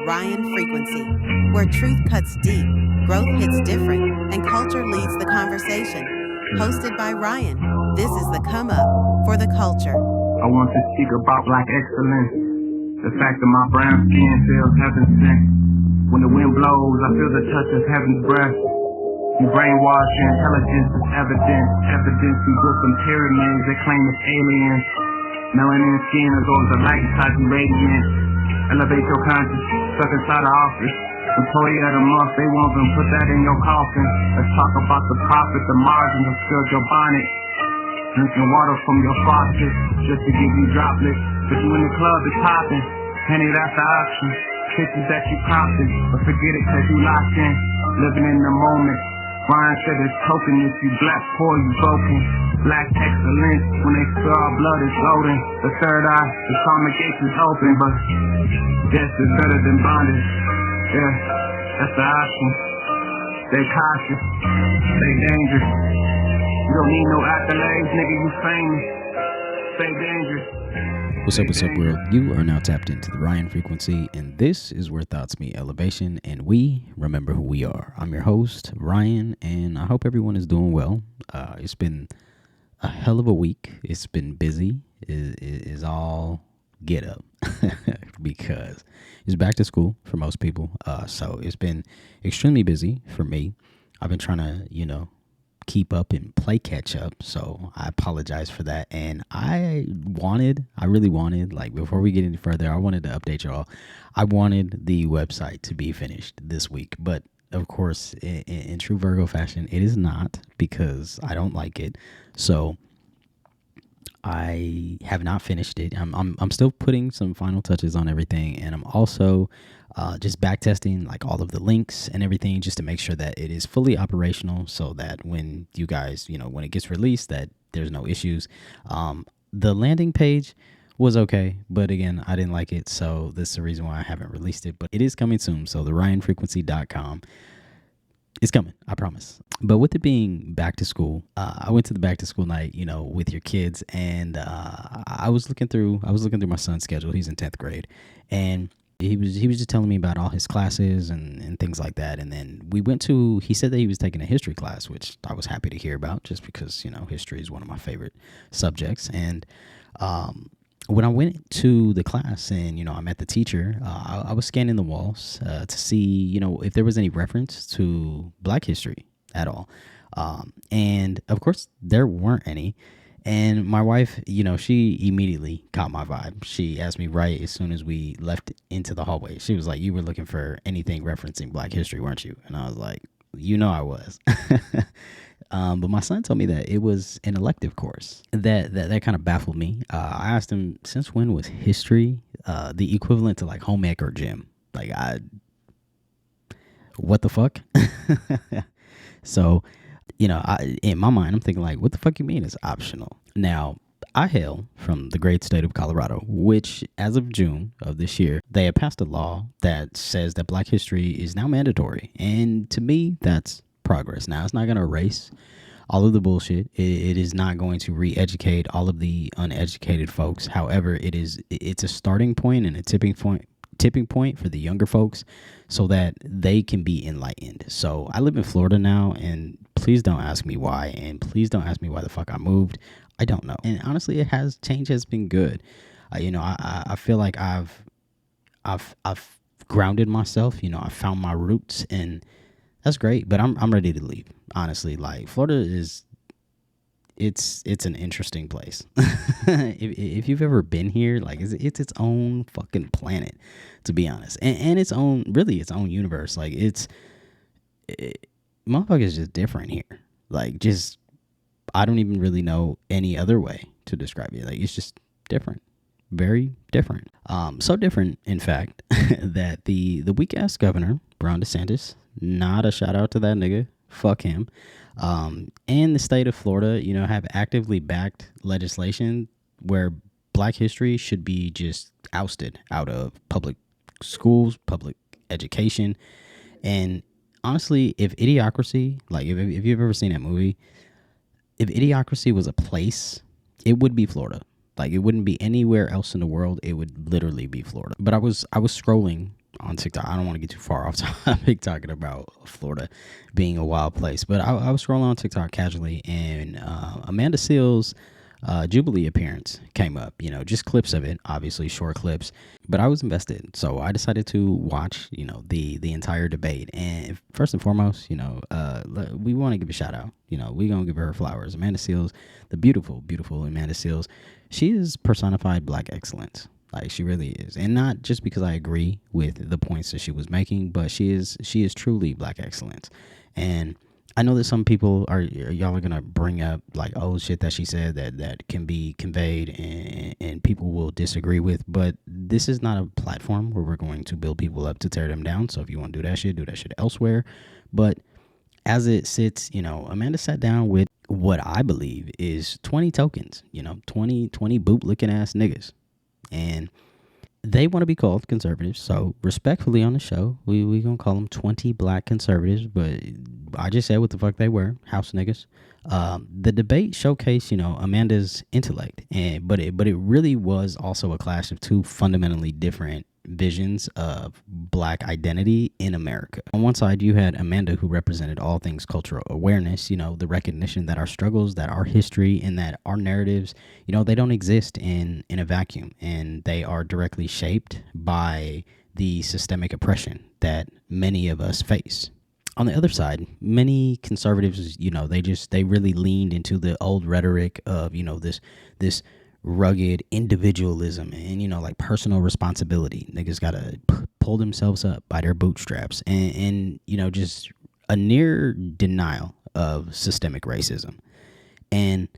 Rion Frequency, where truth cuts deep, growth hits different, and culture leads the conversation. Hosted by Rion, this is the come up for the culture. I want to speak about black excellence. The fact that my brown skin feels heaven sent. When the wind blows, I feel the touch of heaven's breath. You brainwash your intelligence is evident. Evidence we built some pyramids they claim it's aliens. Melanin skin absorbs the light inside you radiant. Elevate your conscience, stuck inside the office. Employee of the month, they won't even put that in your coffin. Let's talk about the profit, the margins of spilled your bonnet. Drinking water from your faucet, just to give you droplets. But you in the club, it's popping. Penny, that's the option. Pictures that you prompted, but forget it cause you locked in. Living in the moment. Ryan said it's token, if you black, poor, you broken. Black excellence, when they spill our blood, it's golden. The third eye, the karmic gates is open, but death is better than bondage. Yeah, that's the option. Stay cautious, stay dangerous. You don't need no accolades, nigga, you famous. Stay dangerous. What's up, world? You are now tapped into the Rion Frequency, and this is where thoughts meet elevation, and we remember who we are. I'm your host, Rion, and I hope everyone is doing well. It's been a hell of a week. It's been busy. It is all get up because it's back to school for most people. So it's been extremely busy for me. I've been trying to, keep up and play catch up, so I apologize for that. And I really wanted, like, before we get any further, I wanted to update y'all. I wanted the website to be finished this week, but of course, in true Virgo fashion, it is not, because I don't like it. So I have not finished it. I'm still putting some final touches on everything, and I'm also just back testing like all of the links and everything, just to make sure that it is fully operational, so that when you guys, when it gets released, that there's no issues. The landing page was okay, but again, I didn't like it, so this is the reason why I haven't released it. But it is coming soon, so the rionfrequency.com. It's coming, I promise. But with it being back to school, I went to the back to school night, with your kids, and I was looking through my son's schedule. He's in 10th grade, and he was just telling me about all his classes and things like that. And then he said that he was taking a history class, which I was happy to hear about, just because, history is one of my favorite subjects. And when I went to the class and, I met the teacher, I was scanning the walls to see, if there was any reference to Black history at all. And of course, there weren't any. And my wife, she immediately caught my vibe. She asked me right as soon as we left into the hallway. She was like, "You were looking for anything referencing Black history, weren't you?" And I was like, I was. But my son told me that it was an elective course. That kind of baffled me. I asked him, since when was history the equivalent to like home ec or gym? Like, what the fuck? So, in my mind, I'm thinking like, what the fuck you mean it's optional? Now, I hail from the great state of Colorado, which as of June of this year, they have passed a law that says that Black history is now mandatory. And to me, that's progress. Now, it's not going to erase all of the bullshit. It is not going to re-educate all of the uneducated folks. However, it's a starting point and a tipping point for the younger folks, so that they can be enlightened. So I live in Florida now, and please don't ask me why, and please don't ask me why the fuck I moved. I don't know. And honestly, change has been good. I feel like I've grounded myself. I found my roots, and that's great. But I'm ready to leave. Honestly, like, Florida it's an interesting place. if you've ever been here, like, it's its own fucking planet, to be honest, and its own universe. Like, motherfucker is just different here. Like, just, I don't even really know any other way to describe it. Like, it's just different, very different. So different, in fact, that the weak ass governor Ron DeSantis, not a shout out to that nigga, fuck him. And the state of Florida, have actively backed legislation where Black history should be just ousted out of public schools, public education. And honestly, if Idiocracy, like, if you've ever seen that movie, if Idiocracy was a place, it would be Florida. Like, it wouldn't be anywhere else in the world. It would literally be Florida. But I was scrolling on TikTok. I don't want to get too far off topic talking about Florida being a wild place, but I was scrolling on TikTok casually, and Amanda Seales' Jubilee appearance came up. You know, just clips of it, obviously short clips, but I was invested, so I decided to watch, you know, the entire debate. And first and foremost, you know, we want to give a shout out. You know, we gonna give her flowers. Amanda Seales, the beautiful, beautiful Amanda Seales, she is personified Black excellence. Like, she really is. And not just because I agree with the points that she was making, but she is truly Black excellence. And I know that some people y'all are gonna bring up like old shit that she said that can be conveyed, and people will disagree with, but this is not a platform where we're going to build people up to tear them down. So if you want to do that shit elsewhere. But as it sits, you know, Amanda sat down with what I believe is 20 tokens, you know, 20 boot licking ass niggas. And they want to be called conservatives. So respectfully on the show, we gonna call them 20 Black conservatives, but I just said what the fuck they were, house niggas. The debate showcased, you know, Amanda's intellect, but it really was also a clash of two fundamentally different visions of Black identity in America. On one side, you had Amanda, who represented all things cultural awareness, you know, the recognition that our struggles, that our history, and that our narratives, you know, they don't exist in a vacuum, and they are directly shaped by the systemic oppression that many of us face. On the other side, many conservatives, you know, they really leaned into the old rhetoric of, you know, this rugged individualism and, you know, like personal responsibility. Niggas gotta pull themselves up by their bootstraps, and you know, just a near denial of systemic racism. And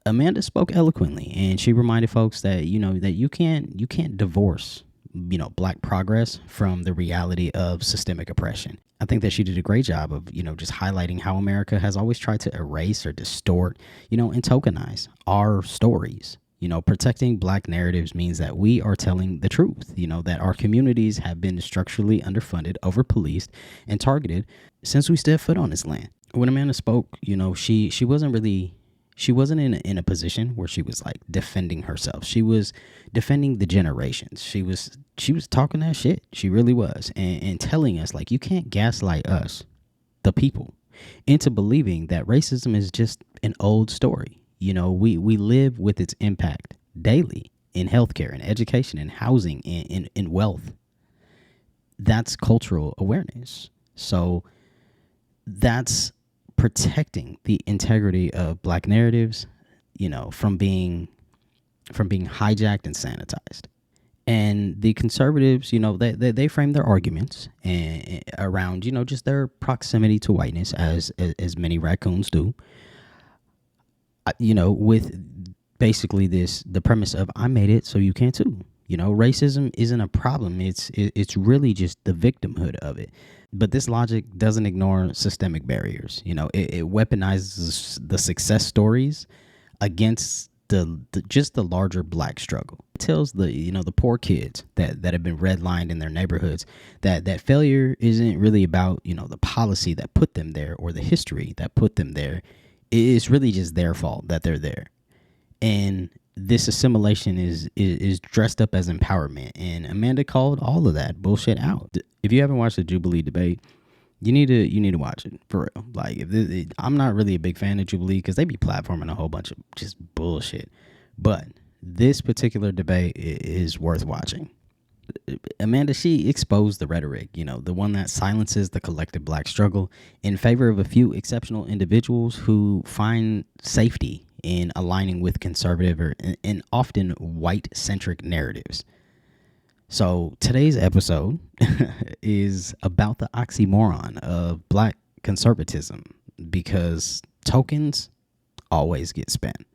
Amanda spoke eloquently, and she reminded folks that, you know, that you can't divorce, you know, Black progress from the reality of systemic oppression. I think that she did a great job of, you know, just highlighting how America has always tried to erase or distort, you know, and tokenize our stories. You know, protecting Black narratives means that we are telling the truth, you know, that our communities have been structurally underfunded, overpoliced, and targeted since we stepped foot on this land. When Amanda spoke, you know, she wasn't in a position where she was like defending herself. She was defending the generations. She was talking that shit. She really was. And telling us, like, you can't gaslight us, the people, into believing that racism is just an old story. You know, we live with its impact daily in healthcare, in education, in housing, in wealth. That's cultural awareness. So that's protecting the integrity of Black narratives, you know, from being hijacked and sanitized. And the conservatives, you know, they frame their arguments around, you know, just their proximity to whiteness, as many raccoons do. You know, with basically the premise of, I made it, so you can too. You know, racism isn't a problem. It's really just the victimhood of it. But this logic doesn't ignore systemic barriers. You know, it weaponizes the success stories against the larger Black struggle. It tells the poor kids that have been redlined in their neighborhoods that failure isn't really about, you know, the policy that put them there or the history that put them there. It's really just their fault that they're there. And this assimilation is dressed up as empowerment. And Amanda called all of that bullshit out. If you haven't watched the Jubilee debate, you need to watch it, for real. Like, I'm not really a big fan of Jubilee because they be platforming a whole bunch of just bullshit. But this particular debate is worth watching. Amanda, she exposed the rhetoric, you know, the one that silences the collective Black struggle in favor of a few exceptional individuals who find safety in aligning with conservative and often white-centric narratives. So today's episode is about the oxymoron of Black conservatism, because tokens always get spent.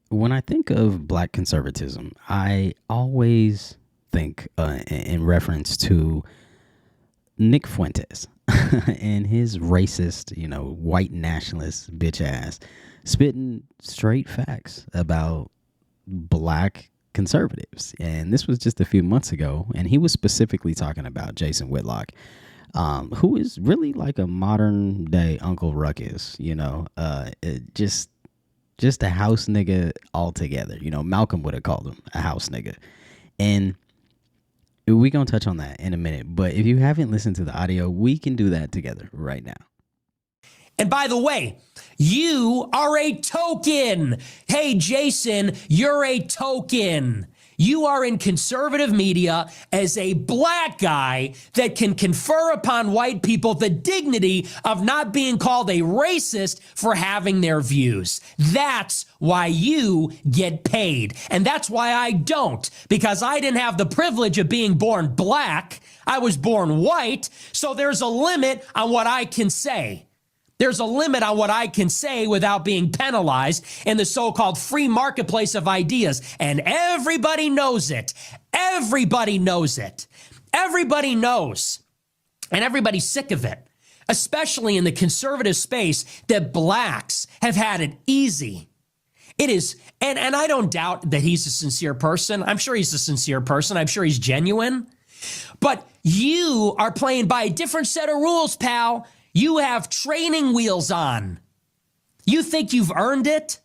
When I think of Black conservatism, I always think in reference to Nick Fuentes and his racist, you know, white nationalist bitch ass spitting straight facts about Black conservatives. And this was just a few months ago, and he was specifically talking about Jason Whitlock, who is really like a modern day Uncle Ruckus, you know, just a house nigga altogether. You know, Malcolm would have called him a house nigga. And We're going to touch on that in a minute. But if you haven't listened to the audio, we can do that together right now. And by the way, you are a token. Hey, Jason, you're a token. You are in conservative media as a black guy that can confer upon white people the dignity of not being called a racist for having their views. That's why you get paid. And that's why I don't, because I didn't have the privilege of being born black. I was born white, so there's a limit on what I can say. There's a limit on what I can say without being penalized in the so-called free marketplace of ideas. And everybody knows it. Everybody knows it. Everybody knows. And everybody's sick of it, especially in the conservative space, that blacks have had it easy. It is, and I don't doubt that he's a sincere person. I'm sure he's a sincere person. I'm sure he's genuine. But you are playing by a different set of rules, pal. You have training wheels on. You think you've earned it?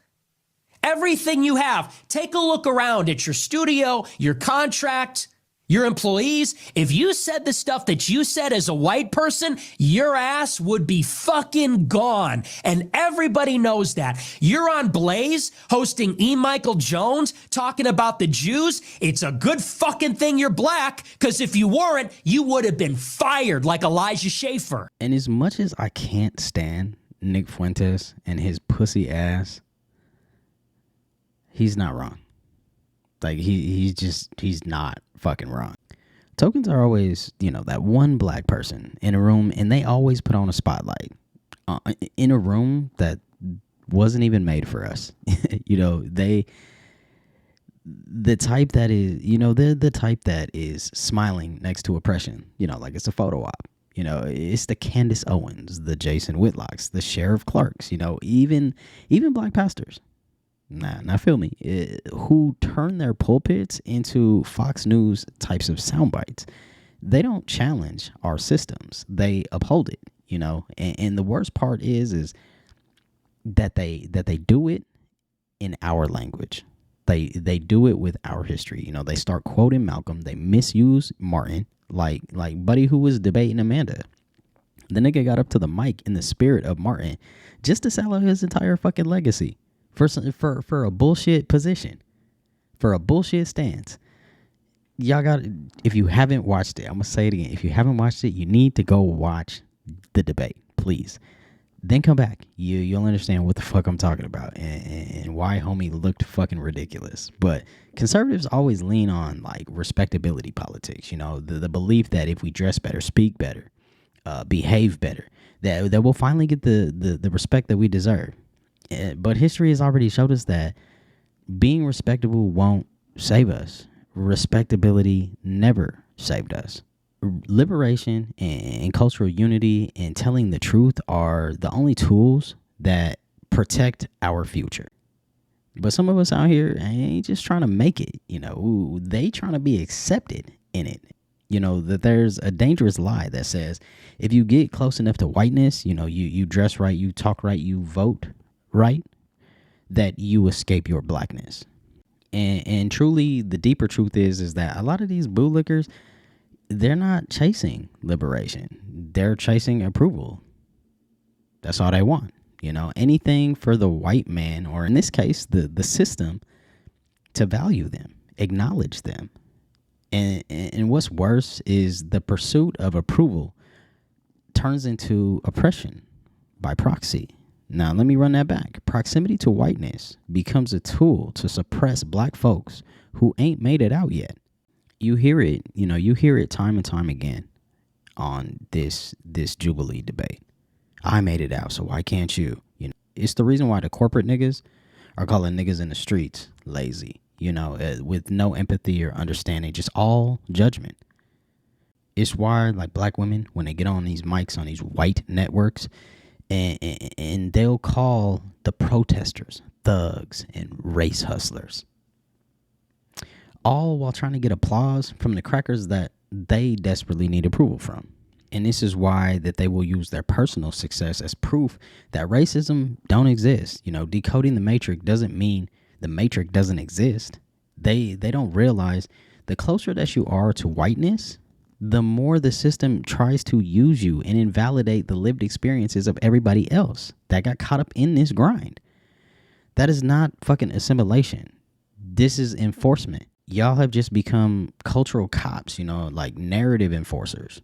Everything you have. Take a look around at your studio, your contract, your employees. If you said the stuff that you said as a white person, your ass would be fucking gone. And everybody knows that. You're on Blaze hosting E. Michael Jones talking about the Jews. It's a good fucking thing you're black, because if you weren't, you would have been fired like Elijah Schaffer. And as much as I can't stand Nick Fuentes and his pussy ass, he's not wrong. Like, he's not fucking wrong. Tokens are always, that one black person in a room, and they always put on a spotlight in a room that wasn't even made for us. The type that is, they're the type that is smiling next to oppression, like it's a photo op. It's the Candace Owens, the Jason Whitlocks, the Sheriff Clarks, even black pastors. Now feel me, who turn their pulpits into Fox News types of sound bites. They don't challenge our systems. They uphold it, and the worst part is that they do it in our language. They do it with our history. They start quoting Malcolm. They misuse Martin, like Buddy, who was debating Amanda. The nigga got up to the mic in the spirit of Martin just to sell out his entire fucking legacy. For a bullshit position, for a bullshit stance. Y'all got, if you haven't watched it, I'm gonna say it again. If you haven't watched it, you need to go watch the debate, please. Then come back. You'll understand what the fuck I'm talking about and why homie looked fucking ridiculous. But conservatives always lean on like respectability politics. The belief that if we dress better, speak better, behave better, that we'll finally get the respect that we deserve. But history has already showed us that being respectable won't save us. Respectability never saved us. Liberation and cultural unity and telling the truth are the only tools that protect our future. But some of us out here ain't just trying to make it, they trying to be accepted in it. That there's a dangerous lie that says if you get close enough to whiteness, you dress right, you talk right, you vote right, that you escape your blackness. And truly, the deeper truth is that a lot of these bootlickers, they're not chasing liberation. They're chasing approval. That's all they want. Anything for the white man, or in this case, the system, to value them, acknowledge them. And what's worse is the pursuit of approval turns into oppression by proxy. Now, let me run that back. Proximity to whiteness becomes a tool to suppress black folks who ain't made it out yet. You hear it, you hear it time and time again on this Jubilee debate. I made it out, so why can't you? It's the reason why the corporate niggas are calling niggas in the streets lazy, with no empathy or understanding, just all judgment. It's why, like, black women, when they get on these mics on these white networks, and they'll call the protesters thugs and race hustlers, all while trying to get applause from the crackers that they desperately need approval from. And this is why that they will use their personal success as proof that racism don't exist. Decoding the matrix doesn't mean the matrix doesn't exist. They don't realize The closer that you are to whiteness, the more the system tries to use you and invalidate the lived experiences of everybody else that got caught up in this grind. That is not fucking assimilation. This is enforcement. Y'all have just become cultural cops, like narrative enforcers.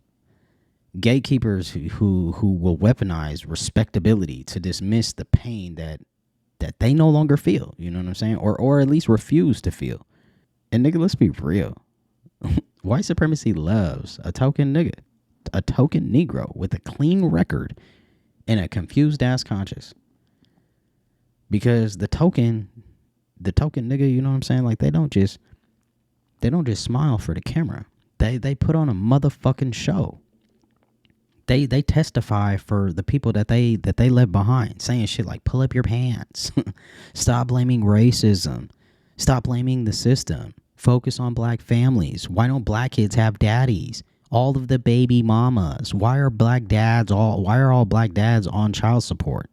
Gatekeepers who will weaponize respectability to dismiss the pain that they no longer feel, you know what I'm saying? Or at least refuse to feel. And nigga, let's be real. White supremacy loves a token nigga, a token Negro with a clean record and a confused ass conscience. Because the token nigga, you know what I'm saying? Like they don't just smile for the camera. They put on a motherfucking show. They testify for the people that they left behind, saying shit like pull up your pants, stop blaming racism, stop blaming the system. Focus on black families. Why don't black kids have daddies? All of the baby mamas. Why are all black dads on child support?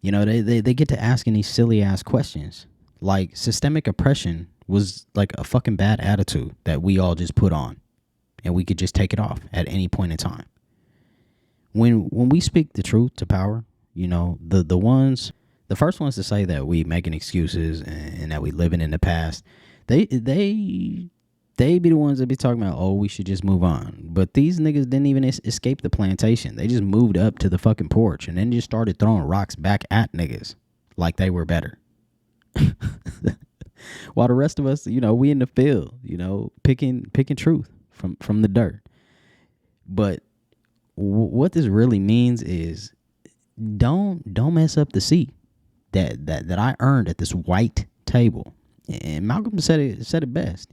They get to asking these silly ass questions. Like systemic oppression was like a fucking bad attitude that we all just put on and we could just take it off at any point in time. When we speak the truth to power, the first ones to say that we making excuses and that we living in the past, They be the ones that be talking about, oh, we should just move on. But these niggas didn't even escape the plantation. They just moved up to the fucking porch and then just started throwing rocks back at niggas like they were better. While the rest of us, we in the field, picking truth from the dirt. But what this really means is don't mess up the seat that I earned at this white table. And Malcolm said it best,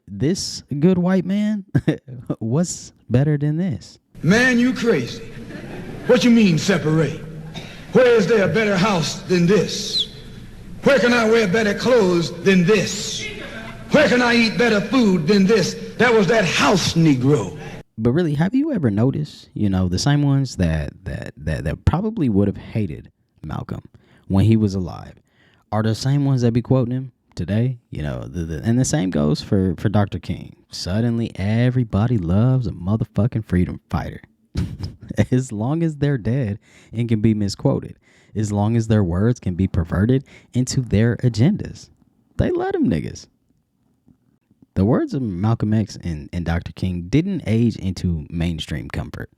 This good white man, what's better than this? Man, you crazy. What you mean separate? Where is there a better house than this? Where can I wear better clothes than this? Where can I eat better food than this? That was that house Negro. But really, have you ever noticed, the same ones that probably would have hated Malcolm when he was alive are the same ones that be quoting him today, and the same goes for Dr. King. Suddenly, everybody loves a motherfucking freedom fighter. As long as they're dead and can be misquoted, as long as their words can be perverted into their agendas, they let them niggas. The words of Malcolm X and Dr. King didn't age into mainstream comfort.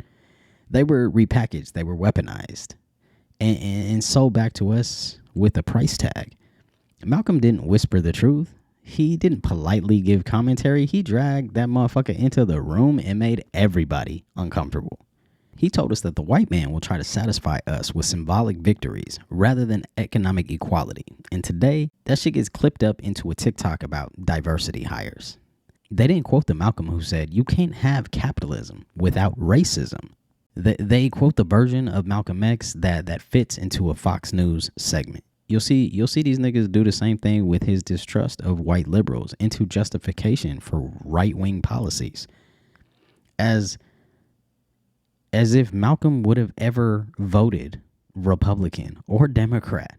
They were repackaged, they were weaponized, and sold back to us with a price tag. Malcolm didn't whisper the truth. He didn't politely give commentary. He dragged that motherfucker into the room and made everybody uncomfortable. He told us that the white man will try to satisfy us with symbolic victories rather than economic equality. And today, that shit gets clipped up into a TikTok about diversity hires. They didn't quote the Malcolm who said, you can't have capitalism without racism. They quote the version of Malcolm X that fits into a Fox News segment. You'll see these niggas do the same thing with his distrust of white liberals into justification for right-wing policies. As if Malcolm would have ever voted Republican or Democrat.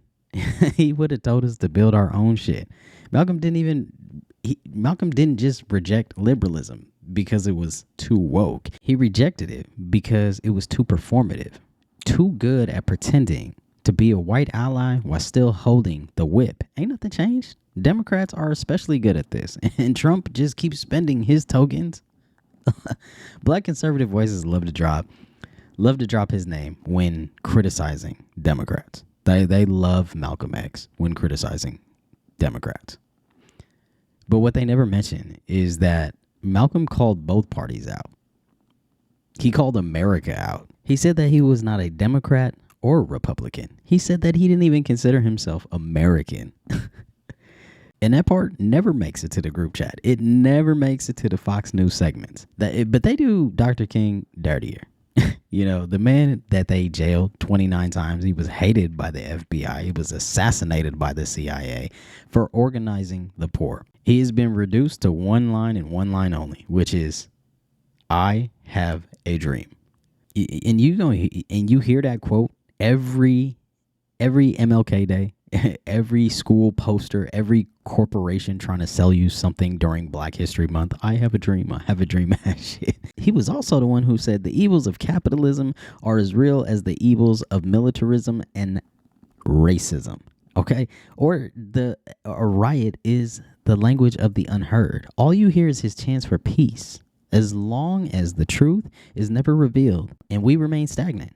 He would have told us to build our own shit. Malcolm didn't just reject liberalism because it was too woke. He rejected it because it was too performative, too good at pretending to be a white ally while still holding the whip. Ain't nothing changed. Democrats are especially good at this, and Trump just keeps spending his tokens. Black conservative voices love to drop his name when criticizing Democrats. They love Malcolm X when criticizing Democrats. But what they never mention is that Malcolm called both parties out. He called America out. He said that he was not a Democrat or Republican. He said that he didn't even consider himself American. And that part never makes it to the group chat. It never makes it to the Fox News segments. But they do Dr. King dirtier. The man that they jailed 29 times, he was hated by the FBI. He was assassinated by the CIA for organizing the poor. He has been reduced to one line and one line only, which is, I have a dream. And you hear that quote every MLK Day, every school poster, every corporation trying to sell you something during Black History Month. I have a dream. I have a dream. Shit. He was also the one who said the evils of capitalism are as real as the evils of militarism and racism. Okay? Or a riot is the language of the unheard. All you hear is his chants for peace, as long as the truth is never revealed and we remain stagnant.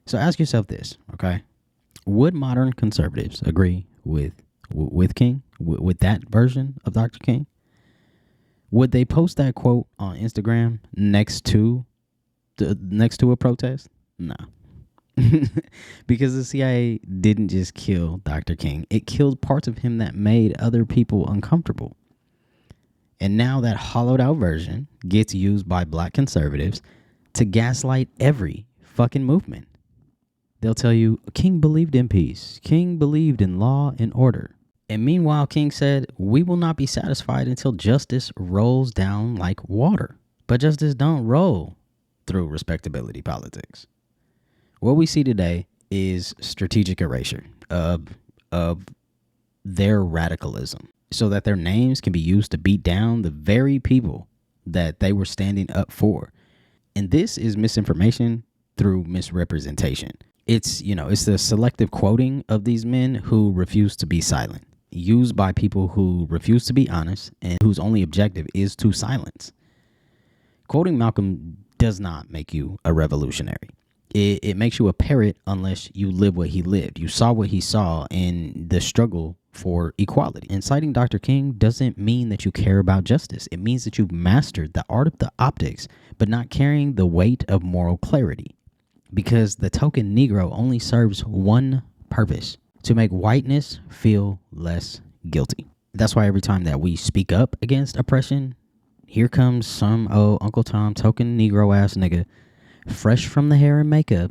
So ask yourself this, okay? Would modern conservatives agree with King, with that version of Dr. King? Would they post that quote on Instagram next to a protest? No. Because the CIA didn't just kill Dr. King. It killed parts of him that made other people uncomfortable. And now that hollowed out version gets used by Black conservatives to gaslight every fucking movement. They'll tell you, King believed in peace. King believed in law and order. And meanwhile, King said, we will not be satisfied until justice rolls down like water. But justice don't roll through respectability politics. What we see today is strategic erasure of their radicalism so that their names can be used to beat down the very people that they were standing up for. And this is misinformation through misrepresentation. It's the selective quoting of these men who refuse to be silent, used by people who refuse to be honest and whose only objective is to silence. Quoting Malcolm does not make you a revolutionary. It makes you a parrot unless you live what he lived. You saw what he saw in the struggle for equality. And citing Dr. King doesn't mean that you care about justice. It means that you've mastered the art of the optics, but not carrying the weight of moral clarity. Because the token Negro only serves one purpose: to make whiteness feel less guilty. That's why every time that we speak up against oppression, here comes some Uncle Tom token Negro ass nigga, fresh from the hair and makeup,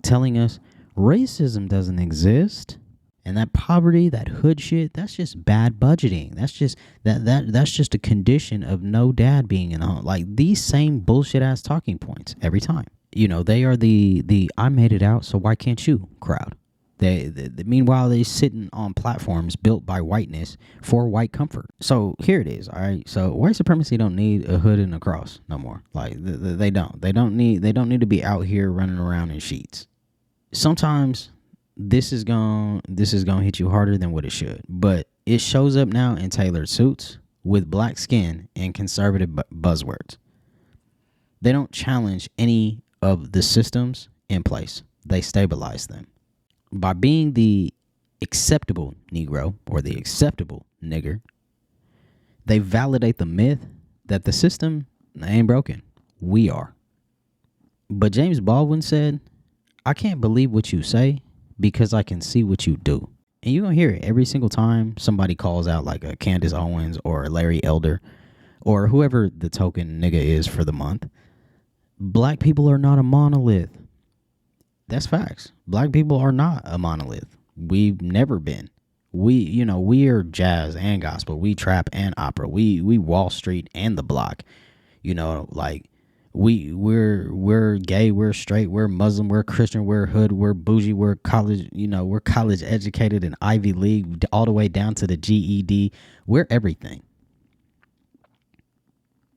telling us racism doesn't exist. And that poverty, that hood shit, that's just bad budgeting. That's just that's just a condition of no dad being in the home. Like these same bullshit ass talking points every time. They are the I made it out, so why can't you crowd. Meanwhile, they're sitting on platforms built by whiteness for white comfort. So here it is, all right? So white supremacy don't need a hood and a cross no more. Like they don't. They don't need to be out here running around in sheets. Sometimes this is gonna hit you harder than what it should, but it shows up now in tailored suits with black skin and conservative buzzwords. They don't challenge any of the systems in place. They stabilize them. By being the acceptable Negro or the acceptable nigger, they validate the myth that the system ain't broken. We are. But James Baldwin said, I can't believe what you say because I can see what you do. And you're going to hear it every single time somebody calls out like a Candace Owens or a Larry Elder or whoever the token nigga is for the month. Black people are not a monolith. That's facts. Black people are not a monolith. We've never been. We are jazz and gospel. We trap and opera. We Wall Street and the block. We're gay, we're straight, we're Muslim, we're Christian, we're hood, we're bougie, we're college, we're college educated and Ivy League all the way down to the GED. We're everything.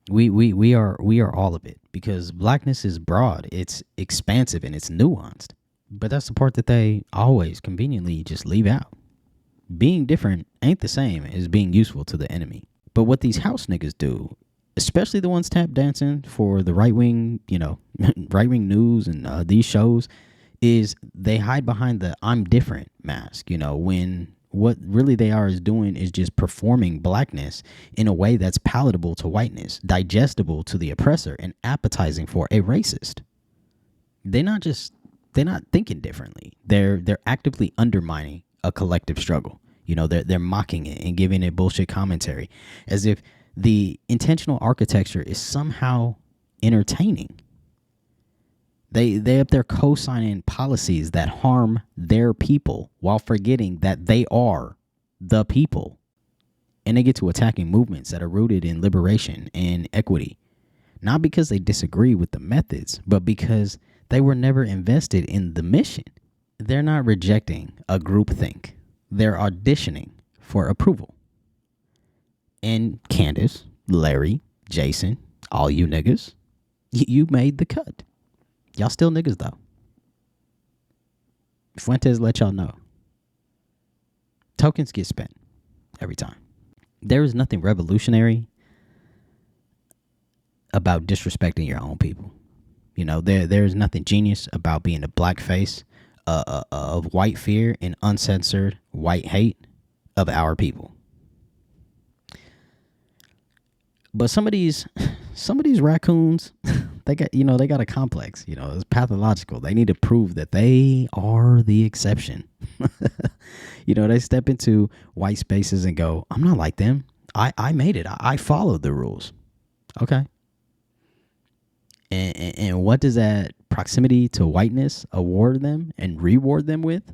We are all of it because blackness is broad, it's expansive, and it's nuanced. But that's the part that they always conveniently just leave out. Being different ain't the same as being useful to the enemy. But what these house niggas do, especially the ones tap dancing for the right wing, right wing news and these shows, is they hide behind the I'm different mask, when what really they are is doing is just performing blackness in a way that's palatable to whiteness, digestible to the oppressor, and appetizing for a racist. They're not thinking differently. They're actively undermining a collective struggle. They're mocking it and giving it bullshit commentary as if the intentional architecture is somehow entertaining. They up there co-signing policies that harm their people while forgetting that they are the people. And they get to attacking movements that are rooted in liberation and equity. Not because they disagree with the methods, but because they were never invested in the mission. they're not rejecting a groupthink. They're auditioning for approval. And Candace, Larry, Jason, all you niggas, you made the cut. Y'all still niggas though. Fuentes let y'all know. Tokens get spent every time. There is nothing revolutionary about disrespecting your own people. You know, there is nothing genius about being a black face of white fear and uncensored white hate of our people. But some of these raccoons, they got a complex. You know, it's pathological. They need to prove that they are the exception. You know, they step into white spaces and go, I'm not like them. I made it. I followed the rules. Okay. And what does that proximity to whiteness award them and reward them with?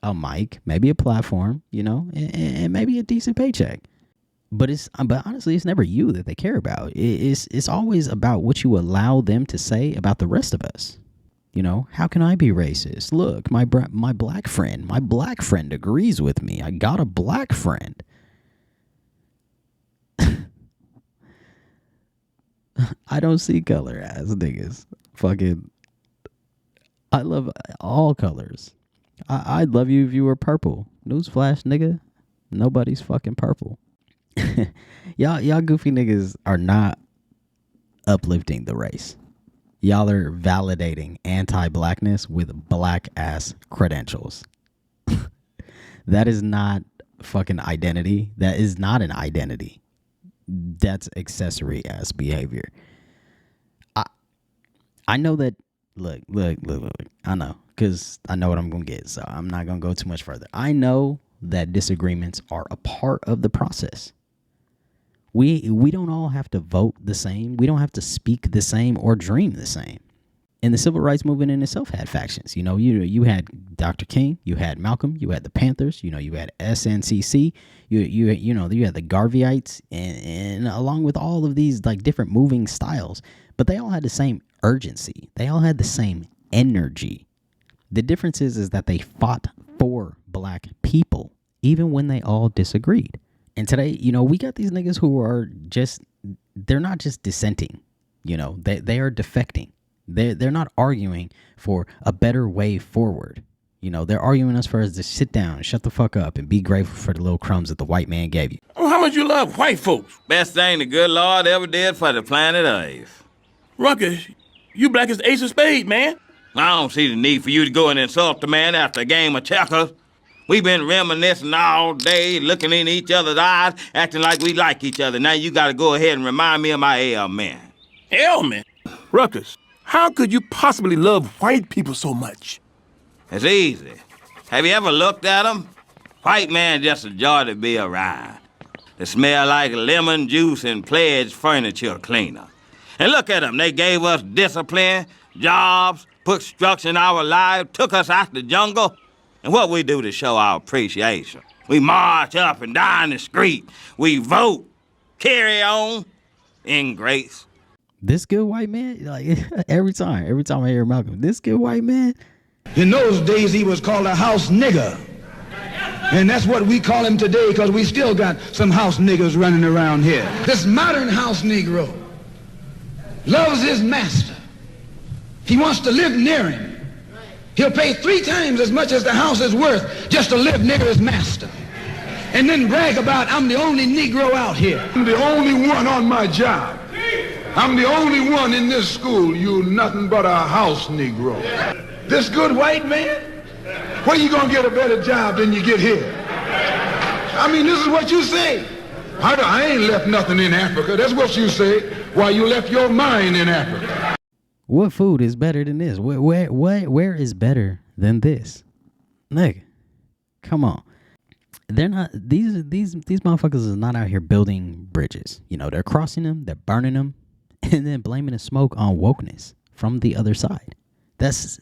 A mic, maybe a platform, you know, and maybe a decent paycheck. But honestly, it's never you that they care about. It's always about what you allow them to say about the rest of us. You know, how can I be racist? Look, my black friend agrees with me. I got a black friend. I don't see color as niggas. Fucking, I love all colors. I'd love you if you were purple. Newsflash, nigga. Nobody's fucking purple. Y'all goofy niggas are not uplifting the race. Y'all are validating anti-blackness with black-ass credentials. That is not fucking identity. That is not an identity. That's accessory ass behavior. I know that. Look. I know, because I know what I'm gonna get, so I'm not gonna go too much further. I know that disagreements are a part of the process. We don't all have to vote the same. We don't have to speak the same or dream the same. And the civil rights movement in itself had factions. You know, you had Dr. King, you had Malcolm, you had the Panthers, you know, you had SNCC, you had the Garveyites, and along with all of these like different moving styles, but they all had the same urgency. They all had the same energy. The difference is that they fought for black people, even when they all disagreed. And today, you know, we got these niggas who are they're not just dissenting, you know, they are defecting. They're not arguing for a better way forward. You know, they're arguing us for us to sit down, shut the fuck up, and be grateful for the little crumbs that the white man gave you. Oh, how much you love white folks? Best thing the good Lord ever did for the planet Earth. Ruckus, you black as the ace of spades, man. I don't see the need for you to go and insult the man after a game of checkers. We've been reminiscing all day, looking in each other's eyes, acting like we like each other. Now you gotta go ahead and remind me of my ailment. Ailment? Ruckus, how could you possibly love white people so much? It's easy. Have you ever looked at them? White man just a joy to be around. They smell like lemon juice and pledge furniture cleaner. And look at them. They gave us discipline, jobs, put structure in our lives, took us out the jungle. And what we do to show our appreciation? We march up and down the street. We vote. Carry on. Ingrates. This good white man, like every time I hear Malcolm, this good white man. In those days, he was called a house nigger. And that's what we call him today, because we still got some house niggers running around here. This modern house Negro loves his master. He wants to live near him. He'll pay 3 times as much as the house is worth just to live near his master. And then brag about, I'm the only Negro out here. I'm the only one on my job. I'm the only one in this school. You nothing but a house Negro. This good white man, where you gonna get a better job than you get here? I mean, this is what you say. I ain't left nothing in Africa. That's what you say. Why you left your mind in Africa. What food is better than this? Where is better than this? Nigga, come on. They're not, these motherfuckers is not out here building bridges. You know, they're crossing them, they're burning them, and then blaming the smoke on wokeness from the other side. That's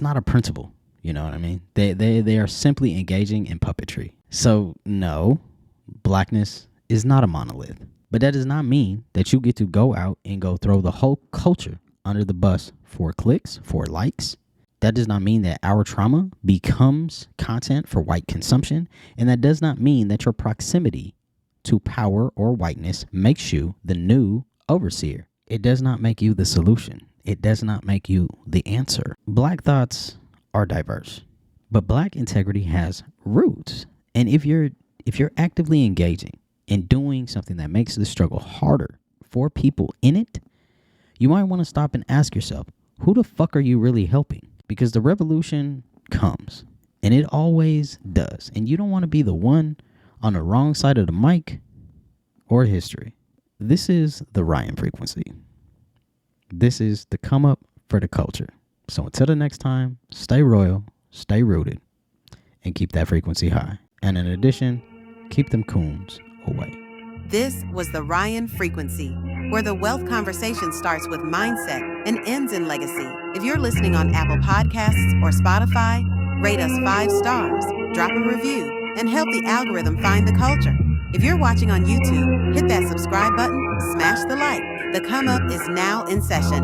not a principle. You know what I mean? They are simply engaging in puppetry. So no, blackness is not a monolith. But that does not mean that you get to go out and go throw the whole culture under the bus for clicks, for likes, That does not mean that our trauma becomes content for white consumption, and that does not mean that your proximity to power or whiteness makes you the new overseer. It does not make you the solution. It does not make you the answer. Black thoughts are diverse, but Black integrity has roots. And if you're actively engaging in doing something that makes the struggle harder for people in it, you might want to stop and ask yourself, who the fuck are you really helping? Because the revolution comes, and it always does. And you don't want to be the one on the wrong side of the mic or history. This is the Rion Frequency. This is the come up for the culture. So until the next time, stay royal, stay rooted, and keep that frequency high. And in addition, keep them coons away. This was the Rion Frequency, where the wealth conversation starts with mindset and ends in legacy. If you're listening on Apple Podcasts or Spotify, rate us 5 stars, drop a review, and help the algorithm find the culture. If you're watching on YouTube, hit that subscribe button, smash the like. The come up is now in session.